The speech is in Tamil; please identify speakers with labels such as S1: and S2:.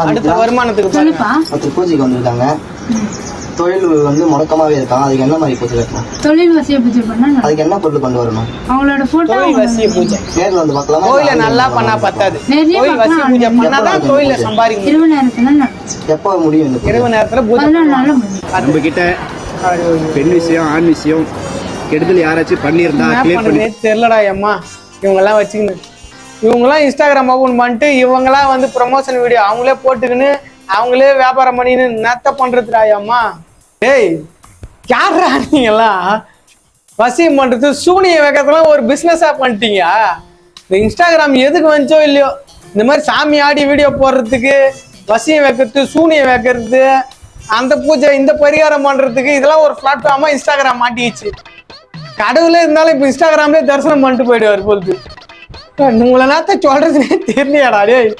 S1: அடுத்த வருமானத்துக்கு
S2: சொல்லுப்பா.
S3: 10 பூஜைக்கு வந்திருக்காங்க. தொழில் வந்து முடக்கமாவே இருக்காங்க. அதுக்கு என்ன மாதிரி பூஜை கட்டணும்?
S2: தொழில் வசிய பூஜை பண்ணா
S3: அதுக்கு என்ன பொருள் கொண்டு வரணும்?
S2: அவங்களோட போட்டோ
S1: தொழில் வசிய பூஜை
S3: நேர்ல வந்து பார்க்கலாமா?
S1: கோயில நல்லா பண்ணா பத்தாது.
S2: நிறைய
S1: கோயில் வசிய பூஜை பண்ணாதான் கோயில சம்பாதிக்க
S2: இரவு நேரத்துல நடக்கும்.
S3: எப்போ முடியும் இந்த பூஜை?
S1: இரவு நேரத்துல பூஜை
S2: 14 நாள்ல முடியும்.
S4: நம்ம கிட்ட பெண் விஷயம் ஆண் விஷயம் கெடுதல் யாராச்சும் பண்ணியிருந்தா
S1: என்ன
S4: கிளியர் பண்ணி
S1: பண்றதே தெரியலடா அம்மா. இவங்கெல்லாம் வச்சுக்கின்னு இவங்கெல்லாம் இன்ஸ்டாகிராம் ஓபன் பண்ணிட்டு இவங்கெல்லாம் வந்து ப்ரமோஷன் வீடியோ அவங்களே போட்டுக்கின்னு அவங்களே வியாபாரம் பண்ணின்னு நத்த பண்றதுடா அம்மா. டேய் யாரா நீங்கெல்லாம் வசியம் பண்றது சூனிய வைக்கிறதுலாம் ஒரு பிசினஸா பண்ணிட்டீங்க. இந்த இன்ஸ்டாகிராம் எதுக்கு வந்துச்சோ இல்லையோ இந்த மாதிரி சாமி ஆடி வீடியோ போடுறதுக்கு வசியம் வைக்கிறது சூனியம் வைக்கிறது அந்த பூஜை இந்த பரிகாரம் பண்றதுக்கு இதெல்லாம் ஒரு பிளாட்ஃபார்மா இன்ஸ்டாகிராம் மாட்டிடுச்சு. கடவுளே இருந்தாலும் இப்ப இன்ஸ்டாகிராம்லயே தரிசனம் பண்ணிட்டு போயிடுவார் போகுது. உங்களை நேரத்தை சொல்றதுனே தெரியலையாடா டேய்.